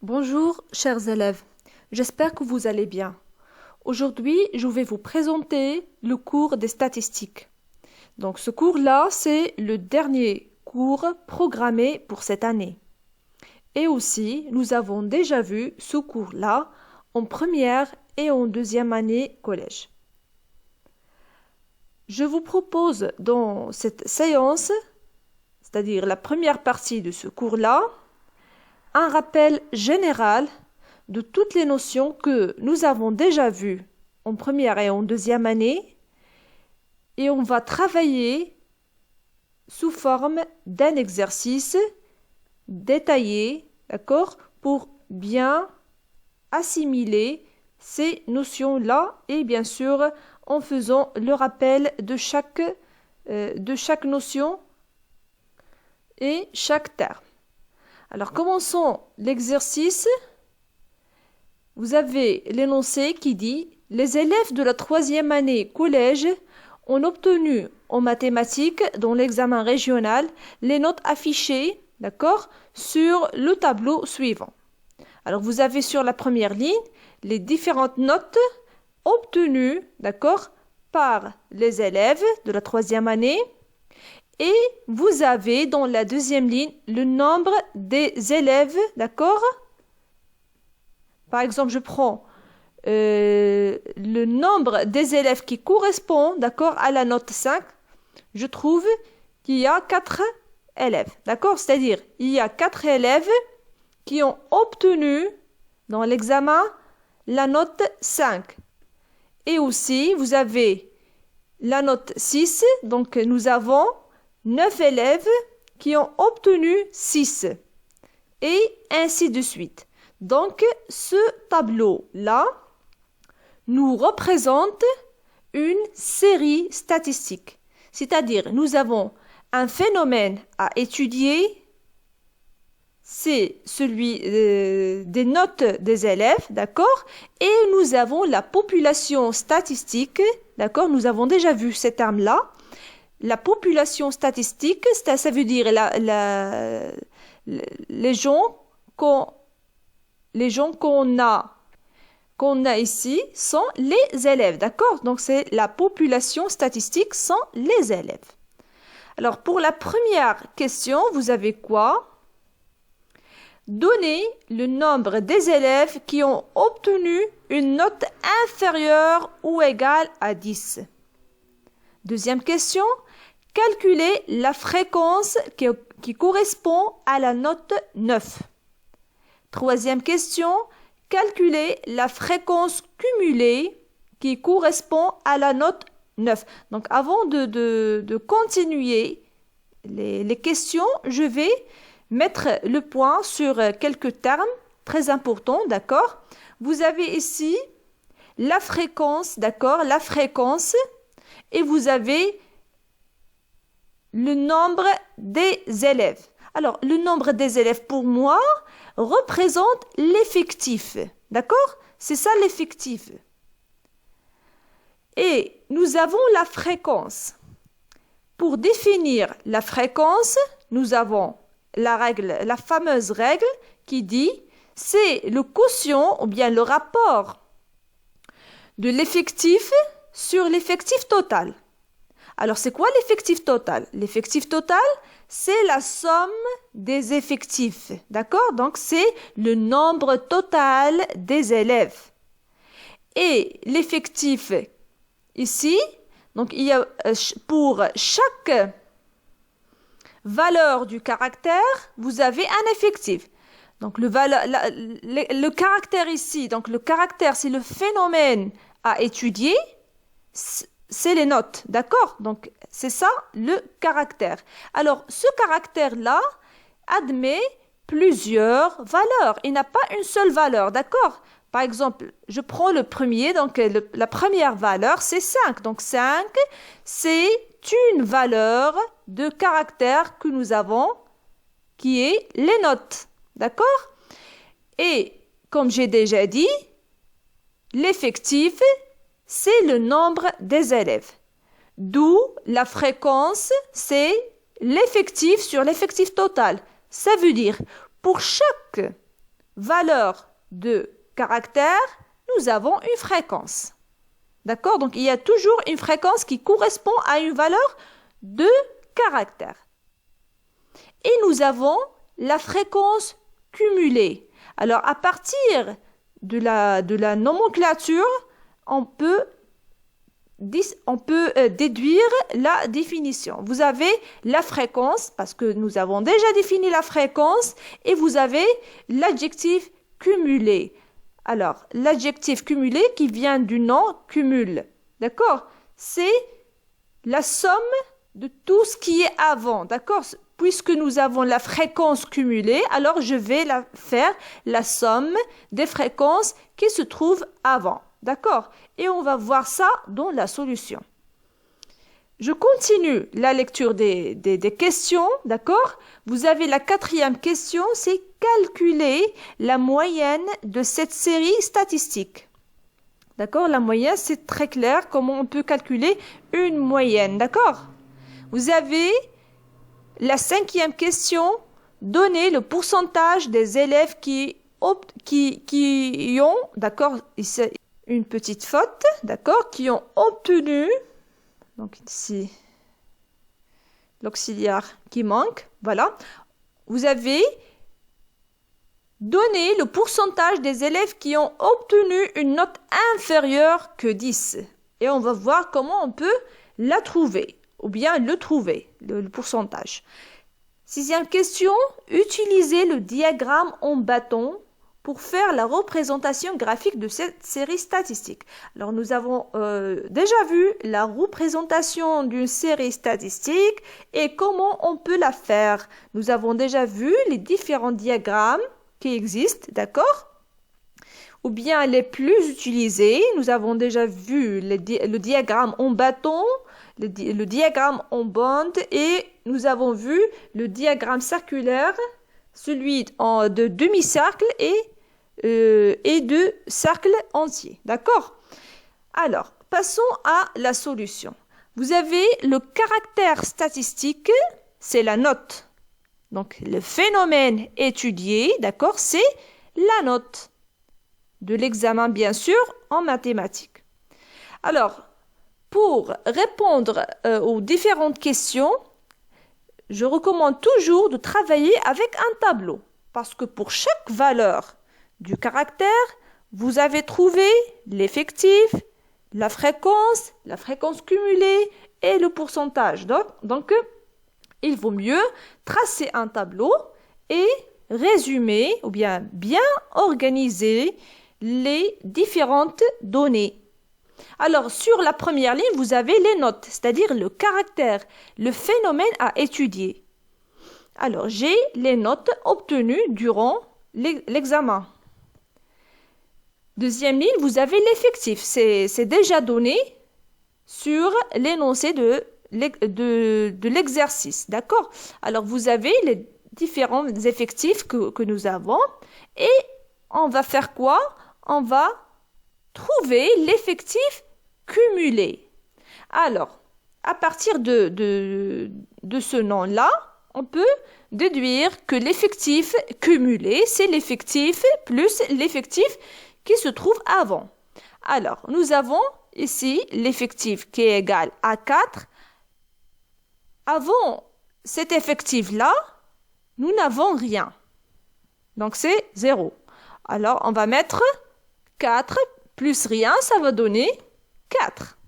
Bonjour, chers élèves. J'espère que vous allez bien. Aujourd'hui, je vais vous présenter le cours des statistiques. Donc, ce cours-là, c'est le dernier cours programmé pour cette année. Et aussi, nous avons déjà vu ce cours-là en première et en deuxième année collège. Je vous propose dans cette séance, c'est-à-dire la première partie de ce cours-là, un rappel général de toutes les notions que nous avons déjà vues en première et en deuxième année et on va travailler sous forme d'un exercice détaillé, d'accord, pour bien assimiler ces notions-là et bien sûr en faisant le rappel de chaque notion et chaque terme. Alors, commençons l'exercice. Vous avez l'énoncé qui dit « Les élèves de la troisième année collège ont obtenu en mathématiques, dans l'examen régional, les notes affichées, d'accord, sur le tableau suivant. » Alors, vous avez sur la première ligne les différentes notes obtenues, d'accord, par les élèves de la troisième année. Et vous avez dans la deuxième ligne le nombre des élèves, d'accord? Par exemple, je prends le nombre des élèves qui correspond, d'accord, à la note 5. Je trouve qu'il y a 4 élèves, d'accord? C'est-à-dire, il y a 4 élèves qui ont obtenu dans l'examen la note 5. Et aussi, vous avez la note 6, donc nous avons 9 élèves qui ont obtenu 6 et ainsi de suite. Donc, ce tableau-là nous représente une série statistique. C'est-à-dire, nous avons un phénomène à étudier, c'est celui des notes des élèves, d'accord? Et nous avons la population statistique, d'accord? Nous avons déjà vu ces termes-là. La population statistique, ça veut dire les gens qu'on a ici sont les élèves, d'accord? Donc, c'est la population statistique sont les élèves. Alors, pour la première question, vous avez quoi? Donnez le nombre des élèves qui ont obtenu une note inférieure ou égale à 10. Deuxième question. Calculez la fréquence qui correspond à la note 9. Troisième question. Calculez la fréquence cumulée qui correspond à la note 9. Donc, avant de continuer les questions, je vais mettre le point sur quelques termes très importants, d'accord? Vous avez ici la fréquence, d'accord? La fréquence et vous avez le nombre des élèves. Alors, le nombre des élèves, pour moi, représente l'effectif. D'accord? C'est ça l'effectif. Et nous avons la fréquence. Pour définir la fréquence, nous avons la fameuse règle qui dit c'est le quotient ou bien le rapport de l'effectif sur l'effectif total. Alors, c'est quoi l'effectif total? L'effectif total, c'est la somme des effectifs. D'accord? Donc, c'est le nombre total des élèves. Et l'effectif ici, donc il y a pour chaque valeur du caractère, vous avez un effectif. Donc, le caractère ici, donc le caractère, c'est le phénomène à étudier. C'est les notes, d'accord? Donc, c'est ça le caractère. Alors, ce caractère-là admet plusieurs valeurs. Il n'a pas une seule valeur, d'accord? Par exemple, je prends le premier, donc la première valeur, c'est 5. Donc, 5, c'est une valeur de caractère que nous avons, qui est les notes, d'accord? Et, comme j'ai déjà dit, l'effectif, c'est le nombre des élèves. D'où la fréquence, c'est l'effectif sur l'effectif total. Ça veut dire, pour chaque valeur de caractère, nous avons une fréquence. D'accord? Donc, il y a toujours une fréquence qui correspond à une valeur de caractère. Et nous avons la fréquence cumulée. Alors, à partir de la nomenclature, on peut déduire la définition. Vous avez la fréquence, parce que nous avons déjà défini la fréquence, et vous avez l'adjectif cumulé. Alors, l'adjectif cumulé qui vient du nom cumul. D'accord? C'est la somme de tout ce qui est avant. D'accord? Puisque nous avons la fréquence cumulée, alors je vais faire la somme des fréquences qui se trouvent avant. D'accord? Et on va voir ça dans la solution. Je continue la lecture des questions. D'accord? Vous avez la 4e question, c'est calculer la moyenne de cette série statistique. D'accord? La moyenne, c'est très clair comment on peut calculer une moyenne. D'accord? Vous avez la 5e question, donner le pourcentage des élèves qui ont, d'accord, une petite faute, d'accord, qui ont obtenu, donc ici, l'auxiliaire qui manque, voilà. Vous avez donné le pourcentage des élèves qui ont obtenu une note inférieure que 10. Et on va voir comment on peut la trouver, ou bien le trouver, le pourcentage. 6e question, utiliser le diagramme en bâton pour faire la représentation graphique de cette série statistique. Alors, nous avons déjà vu la représentation d'une série statistique et comment on peut la faire. Nous avons déjà vu les différents diagrammes qui existent, d'accord? Ou bien les plus utilisés. Nous avons déjà vu le diagramme en bâton, le diagramme en bande et nous avons vu le diagramme circulaire, celui de demi-cercle et de cercle entier. D'accord? Alors, passons à la solution. Vous avez le caractère statistique, c'est la note. Donc, le phénomène étudié, d'accord, c'est la note de l'examen, bien sûr, en mathématiques. Alors, pour répondre aux différentes questions, je recommande toujours de travailler avec un tableau. Parce que pour chaque valeur du caractère, vous avez trouvé l'effectif, la fréquence cumulée et le pourcentage. Donc, il vaut mieux tracer un tableau et résumer ou bien organiser les différentes données. Alors, sur la première ligne, vous avez les notes, c'est-à-dire le caractère, le phénomène à étudier. Alors, j'ai les notes obtenues durant l'examen. Deuxième ligne, vous avez l'effectif. C'est déjà donné sur l'énoncé de l'exercice. D'accord? Alors, vous avez les différents effectifs que nous avons. Et on va faire quoi? On va trouver l'effectif cumulé. Alors, à partir de ce nom-là, on peut déduire que l'effectif cumulé, c'est l'effectif plus l'effectif qui se trouve avant. Alors, nous avons ici l'effectif qui est égal à 4. Avant cet effectif-là, nous n'avons rien. Donc, c'est 0. Alors, on va mettre 4 plus rien, ça va donner 4.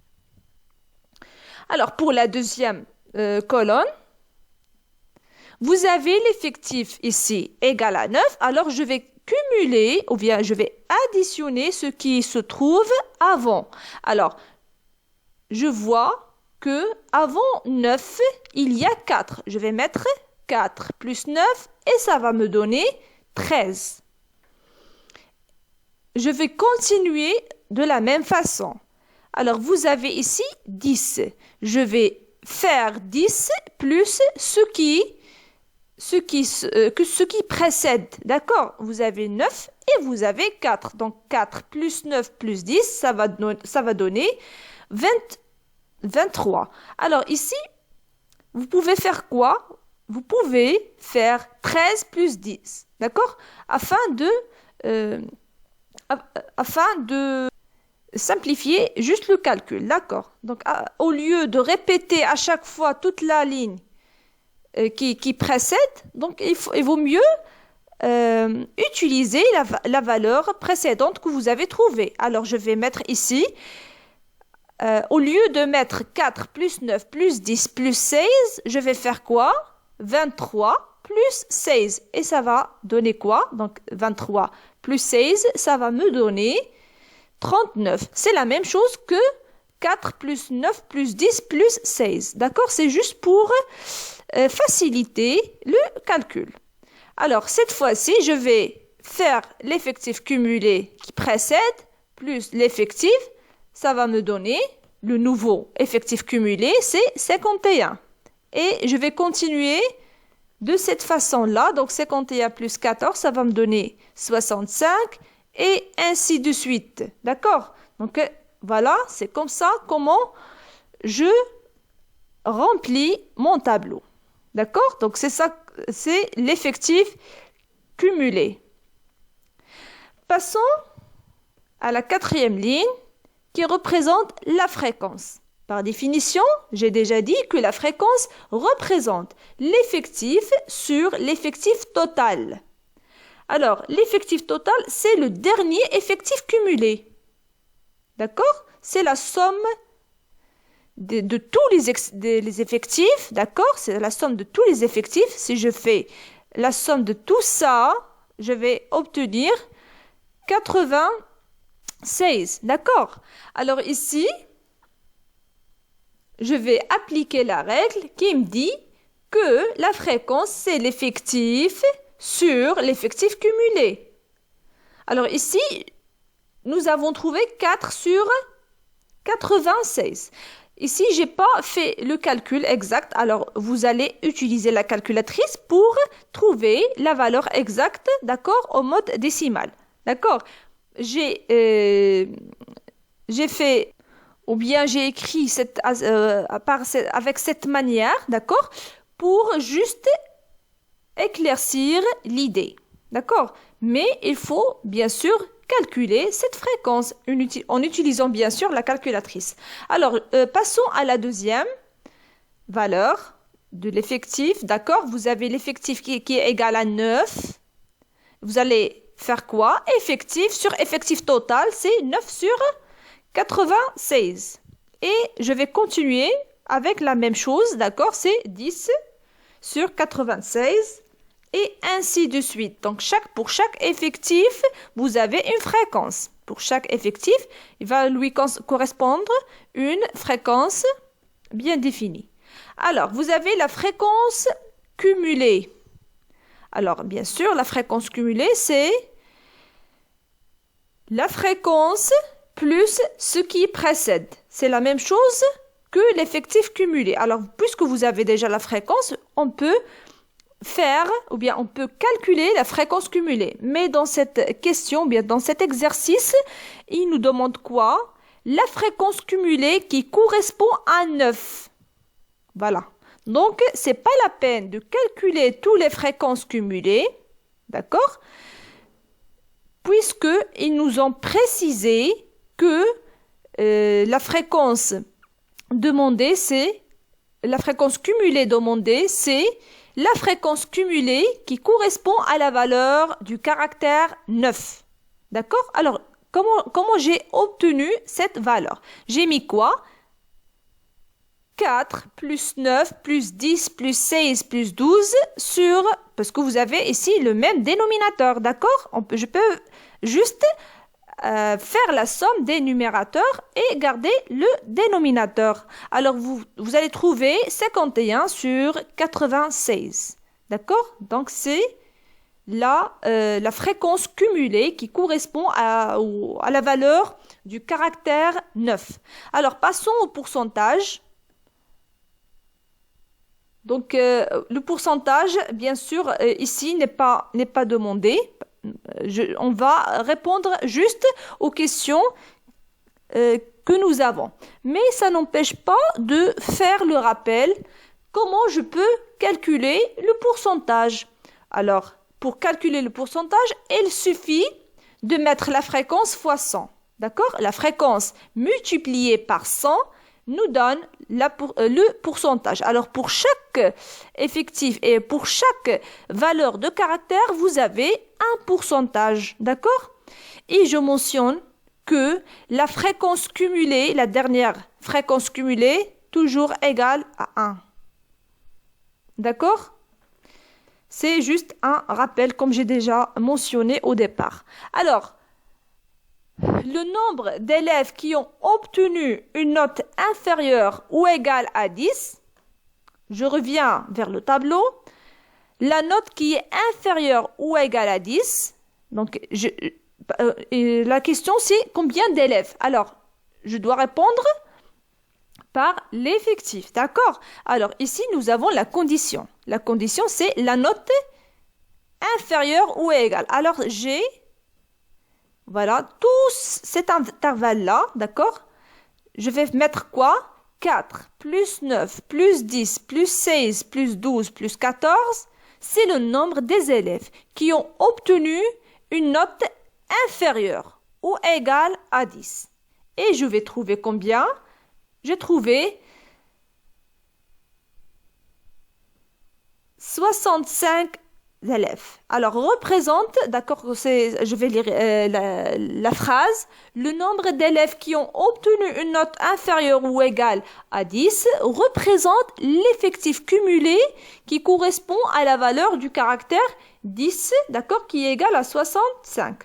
Alors, pour la deuxième colonne, vous avez l'effectif ici égal à 9. Alors, je vais cumuler ou bien je vais additionner ce qui se trouve avant. Alors, je vois que avant 9, il y a 4. Je vais mettre 4 plus 9 et ça va me donner 13. Je vais continuer de la même façon. Alors, vous avez ici 10. Je vais faire 10 plus ce qui précède. D'accord? Vous avez 9 et vous avez 4. Donc, 4 plus 9 plus 10, ça va donner 23. Alors, ici, vous pouvez faire quoi? vous pouvez faire 13 plus 10, d'accord? Afin de simplifier juste le calcul, d'accord? Donc, au lieu de répéter à chaque fois toute la ligne qui précède, donc il vaut mieux utiliser la valeur précédente que vous avez trouvée. Alors, je vais mettre ici, au lieu de mettre 4 plus 9 plus 10 plus 16, je vais faire quoi? 23 plus 16. Et ça va donner quoi? Donc, 23 plus 16, ça va me donner 39. C'est la même chose que 4 plus 9 plus 10 plus 16. D'accord? C'est juste pour faciliter le calcul. Alors, cette fois-ci, je vais faire l'effectif cumulé qui précède plus l'effectif. Ça va me donner le nouveau effectif cumulé, c'est 51. Et je vais continuer de cette façon-là. Donc, 51 plus 14, ça va me donner 65 et ainsi de suite. D'accord? Donc, voilà, c'est comme ça comment je remplis mon tableau. D'accord? Donc, c'est ça, c'est l'effectif cumulé. Passons à la 4e ligne qui représente la fréquence. Par définition, j'ai déjà dit que la fréquence représente l'effectif sur l'effectif total. Alors, l'effectif total, c'est le dernier effectif cumulé. D'accord? C'est la somme de tous les effectifs, d'accord? C'est la somme de tous les effectifs. Si je fais la somme de tout ça, je vais obtenir 96, d'accord? Alors ici, je vais appliquer la règle qui me dit que la fréquence, c'est l'effectif sur l'effectif cumulé. Alors ici, nous avons trouvé 4 sur 96. Ici, je n'ai pas fait le calcul exact. Alors, vous allez utiliser la calculatrice pour trouver la valeur exacte, d'accord, au mode décimal. D'accord? J'ai fait, ou bien j'ai écrit avec cette manière, d'accord, pour juste éclaircir l'idée. D'accord? Mais il faut, bien sûr, calculer cette fréquence en utilisant bien sûr la calculatrice. Alors, passons à la deuxième valeur de l'effectif. D'accord? Vous avez l'effectif qui est égal à 9. Vous allez faire quoi? Effectif sur effectif total, c'est 9 sur 96. Et je vais continuer avec la même chose. D'accord? C'est 10 sur 96. Et ainsi de suite. Donc, pour chaque effectif, vous avez une fréquence. Pour chaque effectif, il va lui correspondre une fréquence bien définie. Alors, vous avez la fréquence cumulée. Alors, bien sûr, la fréquence cumulée, c'est la fréquence plus ce qui précède. C'est la même chose que l'effectif cumulé. Alors, puisque vous avez déjà la fréquence, on peut calculer la fréquence cumulée. Mais dans cette question, bien dans cet exercice, il nous demande quoi? La fréquence cumulée qui correspond à 9. Voilà. Donc, c'est pas la peine de calculer toutes les fréquences cumulées, d'accord? Puisqu'ils nous ont précisé que la fréquence demandée, la fréquence cumulée demandée, c'est la fréquence cumulée qui correspond à la valeur du caractère 9. D'accord? Alors, comment j'ai obtenu cette valeur? J'ai mis quoi? 4 plus 9 plus 10 plus 16 plus 12 parce que vous avez ici le même dénominateur. D'accord? Je peux juste faire la somme des numérateurs et garder le dénominateur. Alors, vous allez trouver 51 sur 96. D'accord? Donc, c'est la fréquence cumulée qui correspond à la valeur du caractère 9. Alors, passons au pourcentage. Donc, le pourcentage, bien sûr, ici n'est pas demandé. On va répondre juste aux questions que nous avons. Mais ça n'empêche pas de faire le rappel comment je peux calculer le pourcentage? Alors, pour calculer le pourcentage, il suffit de mettre la fréquence fois 100. D'accord? La fréquence multipliée par 100 nous donne le pourcentage. Alors, pour chaque effectif et pour chaque valeur de caractère, vous avez un pourcentage. D'accord? Et je mentionne que la fréquence cumulée, la dernière fréquence cumulée, toujours égale à 1. D'accord? C'est juste un rappel comme j'ai déjà mentionné au départ. Alors, le nombre d'élèves qui ont obtenu une note inférieure ou égale à 10, je reviens vers le tableau. La note qui est inférieure ou égale à 10, donc la question c'est combien d'élèves? Alors, je dois répondre par l'effectif, d'accord? Alors ici, nous avons la condition. La condition, c'est la note inférieure ou égale. Alors, j'ai, voilà, tout cet intervalle-là, d'accord? Je vais mettre quoi? 4 plus 9 plus 10 plus 16 plus 12 plus 14, c'est le nombre des élèves qui ont obtenu une note inférieure ou égale à 10. Et je vais trouver combien? J'ai trouvé 65 élèves. Alors, représente, d'accord, je vais lire la phrase, le nombre d'élèves qui ont obtenu une note inférieure ou égale à 10 représente l'effectif cumulé qui correspond à la valeur du caractère 10, d'accord, qui est égal à 65.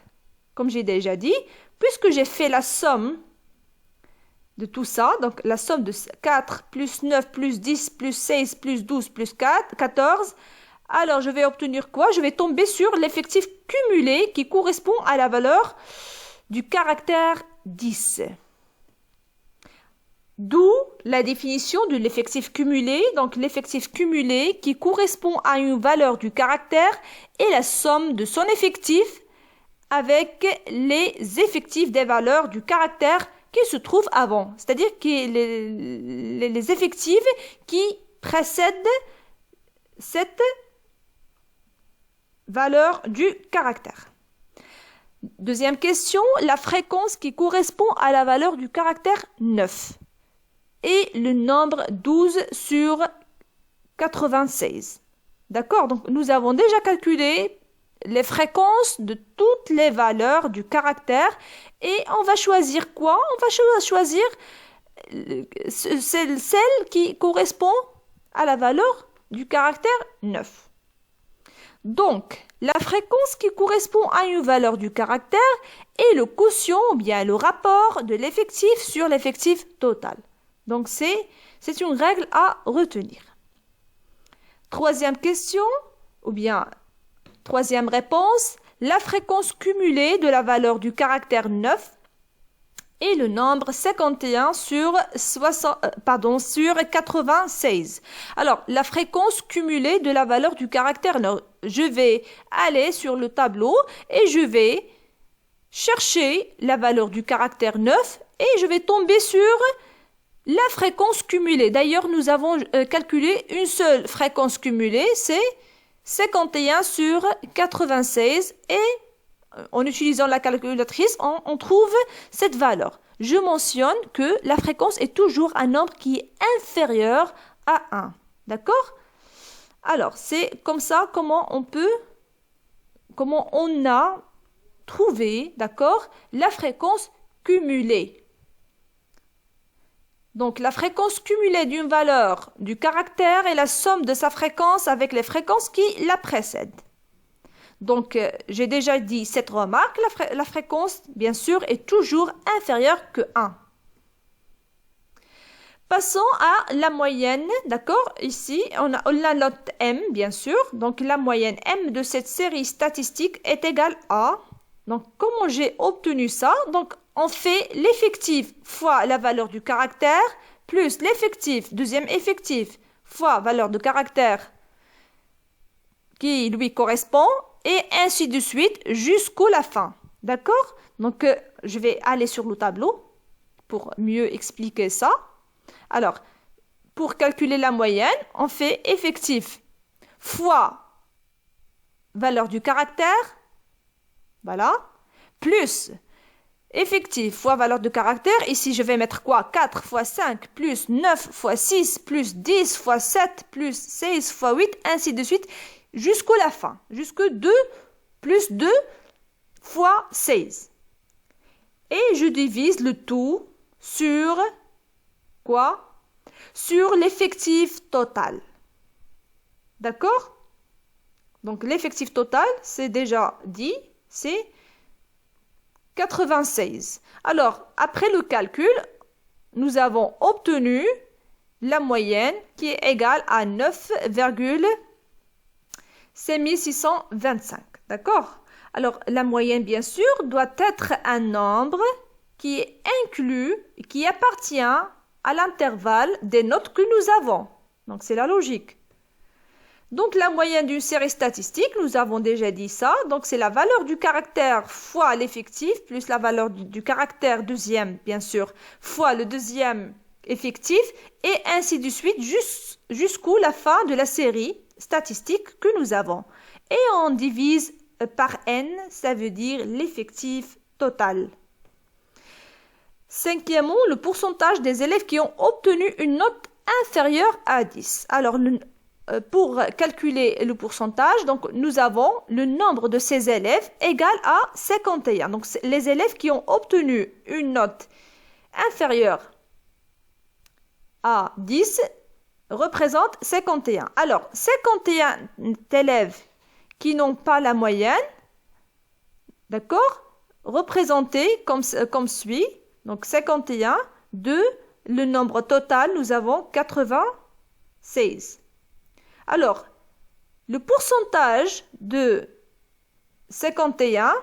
Comme j'ai déjà dit, puisque j'ai fait la somme de tout ça, donc la somme de 4 plus 9 plus 10 plus 16 plus 12 plus 14, alors je vais obtenir quoi? Je vais tomber sur l'effectif cumulé qui correspond à la valeur du caractère 10. D'où la définition de l'effectif cumulé. Donc l'effectif cumulé qui correspond à une valeur du caractère est la somme de son effectif avec les effectifs des valeurs du caractère qui se trouvent avant, c'est-à-dire que les effectifs qui précèdent cette valeur du caractère. Deuxième question, la fréquence qui correspond à la valeur du caractère 9 et le nombre 12 sur 96. D'accord? Donc, nous avons déjà calculé les fréquences de toutes les valeurs du caractère et on va choisir quoi? On va choisir celle qui correspond à la valeur du caractère 9. Donc, la fréquence qui correspond à une valeur du caractère est le quotient ou bien le rapport de l'effectif sur l'effectif total. Donc, c'est une règle à retenir. Troisième question, ou bien troisième réponse, la fréquence cumulée de la valeur du caractère 9 est le nombre 51 sur 96. Alors, la fréquence cumulée de la valeur du caractère 9, je vais aller sur le tableau et je vais chercher la valeur du caractère 9 et je vais tomber sur la fréquence cumulée. D'ailleurs, nous avons calculé une seule fréquence cumulée, c'est 51 sur 96 et en utilisant la calculatrice, on trouve cette valeur. Je mentionne que la fréquence est toujours un nombre qui est inférieur à 1. D'accord? Alors, c'est comme ça comment on a trouvé, d'accord, la fréquence cumulée. Donc, la fréquence cumulée d'une valeur du caractère est la somme de sa fréquence avec les fréquences qui la précèdent. Donc, j'ai déjà dit cette remarque, la fréquence, bien sûr, est toujours inférieure que 1. Passons à la moyenne, d'accord? Ici, on a la note M, bien sûr. Donc, la moyenne M de cette série statistique est égale à... Donc, comment j'ai obtenu ça? Donc, on fait l'effectif fois la valeur du caractère plus l'effectif, deuxième effectif, fois valeur de caractère qui lui correspond et ainsi de suite jusqu'à la fin. D'accord? Donc, je vais aller sur le tableau pour mieux expliquer ça. Alors, pour calculer la moyenne, on fait effectif fois valeur du caractère, voilà, plus effectif fois valeur de caractère. Ici, je vais mettre quoi? 4 fois 5 plus 9 fois 6 plus 10 fois 7 plus 16 fois 8, ainsi de suite, jusqu'à la fin. Jusque 2 plus 2 fois 16. Et je divise le tout sur quoi? Sur l'effectif total. D'accord? Donc, l'effectif total, c'est déjà dit, c'est 96. Alors, après le calcul, nous avons obtenu la moyenne qui est égale à 9,6625. D'accord? Alors, la moyenne, bien sûr, doit être un nombre qui est inclus, qui appartient à l'intervalle des notes que nous avons. Donc, c'est la logique. Donc, la moyenne d'une série statistique, nous avons déjà dit ça. Donc, c'est la valeur du caractère fois l'effectif, plus la valeur du caractère deuxième, bien sûr, fois le deuxième effectif, et ainsi de suite jusqu'à la fin de la série statistique que nous avons. Et on divise par n, ça veut dire l'effectif total. Cinquièmement, le pourcentage des élèves qui ont obtenu une note inférieure à 10. Alors, pour calculer le pourcentage, donc nous avons le nombre de ces élèves égal à 51. Donc les élèves qui ont obtenu une note inférieure à 10 représentent 51. Alors 51 élèves qui n'ont pas la moyenne, d'accord, représentés comme suit. Donc 51 de le nombre total, nous avons 96. Alors, le pourcentage de 51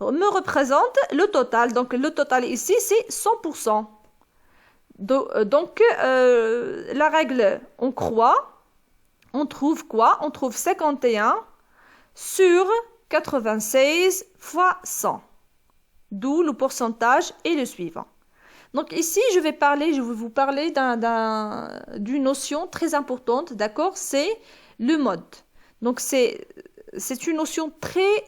me représente le total. Donc, le total ici, c'est 100%. Donc, la règle, on croit, on trouve quoi? On trouve 51 sur 96 fois 100. D'où le pourcentage est le suivant. Donc ici, je vais vous parler d'une notion très importante, d'accord? C'est le mode. Donc c'est une notion très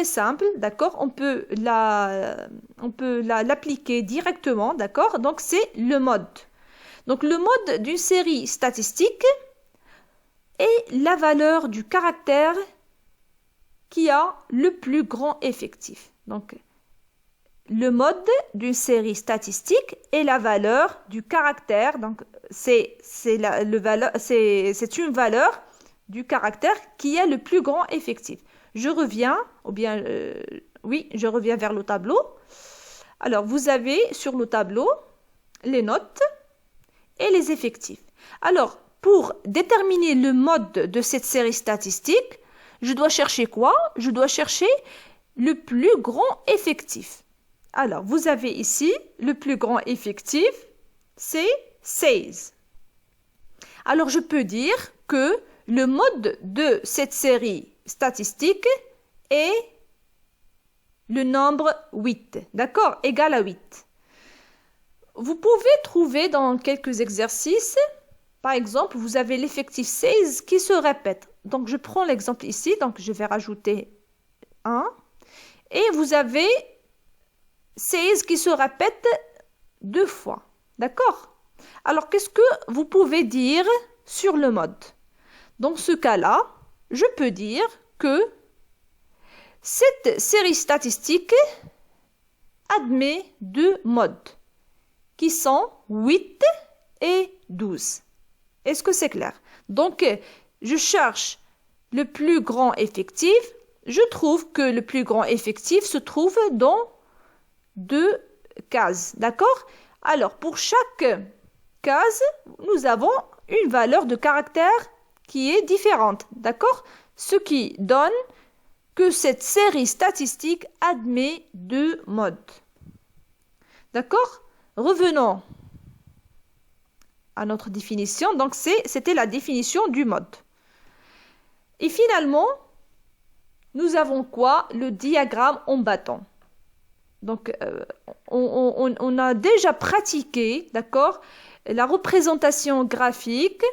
simple, d'accord? On peut l'appliquer directement, d'accord? Donc c'est le mode. Donc le mode d'une série statistique est la valeur du caractère qui a le plus grand effectif. Donc le mode d'une série statistique est la valeur du caractère. Donc, c'est une valeur du caractère qui est le plus grand effectif. Je reviens vers le tableau. Alors, vous avez sur le tableau les notes et les effectifs. Alors, pour déterminer le mode de cette série statistique, je dois chercher quoi? Je dois chercher le plus grand effectif. Alors, vous avez ici le plus grand effectif, c'est 16. Alors, je peux dire que le mode de cette série statistique est le nombre 8, d'accord, égal à 8. Vous pouvez trouver dans quelques exercices, par exemple, vous avez l'effectif 16 qui se répète. Donc, je prends l'exemple ici, donc je vais rajouter 1. Et vous avez 16 qui se répète 2 fois. D'accord? Alors, qu'est-ce que vous pouvez dire sur le mode? Dans ce cas-là, je peux dire que cette série statistique admet 2 modes qui sont 8 et 12. Est-ce que c'est clair? Donc, je cherche le plus grand effectif. Je trouve que le plus grand effectif se trouve dans 2 cases, d'accord? Alors, pour chaque case, nous avons une valeur de caractère qui est différente, d'accord? Ce qui donne que cette série statistique admet 2 modes. D'accord? Revenons à notre définition. Donc, c'était la définition du mode. Et finalement, nous avons quoi? Le diagramme en bâton. Donc, on a déjà pratiqué, d'accord, la représentation graphique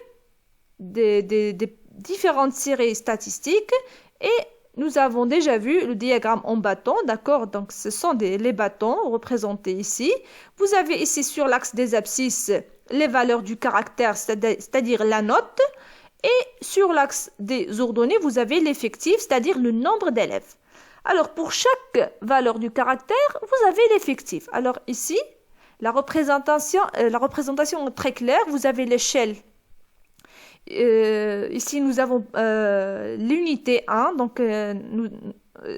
des différentes séries statistiques et nous avons déjà vu le diagramme en bâton, d'accord? Donc, ce sont les bâtons représentés ici. Vous avez ici sur l'axe des abscisses les valeurs du caractère, c'est-à-dire la note. Et sur l'axe des ordonnées, vous avez l'effectif, c'est-à-dire le nombre d'élèves. Alors, pour chaque valeur du caractère, vous avez l'effectif. Alors ici, la représentation est très claire. Vous avez l'échelle. Ici, nous avons l'unité 1. Donc,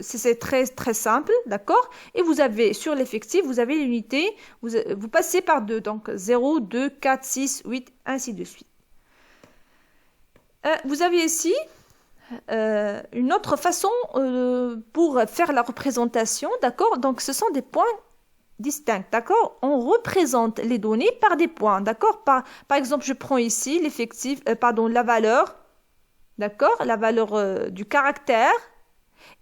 c'est très, très simple, d'accord? Et vous avez, sur l'effectif, vous avez l'unité. Vous passez par 2. Donc, 0, 2, 4, 6, 8, ainsi de suite. Vous avez ici une autre façon pour faire la représentation, d'accord? Donc, ce sont des points distincts, d'accord? On représente les données par des points, d'accord? Par exemple, je prends ici l'effectif, la valeur, d'accord? La valeur du caractère,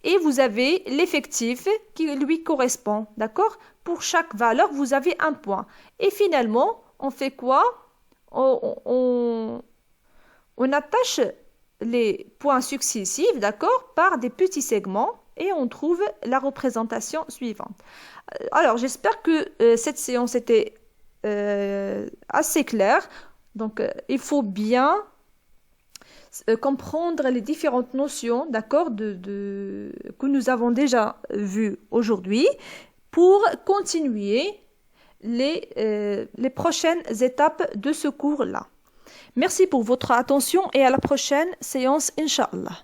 et vous avez l'effectif qui lui correspond, d'accord? Pour chaque valeur, vous avez un point. Et finalement, on fait quoi? On attache les points successifs, d'accord, par des petits segments et on trouve la représentation suivante. Alors, j'espère que cette séance était assez claire. Donc, il faut bien comprendre les différentes notions, d'accord, que nous avons déjà vues aujourd'hui pour continuer les prochaines étapes de ce cours-là. Merci pour votre attention et à la prochaine séance, Inch'Allah.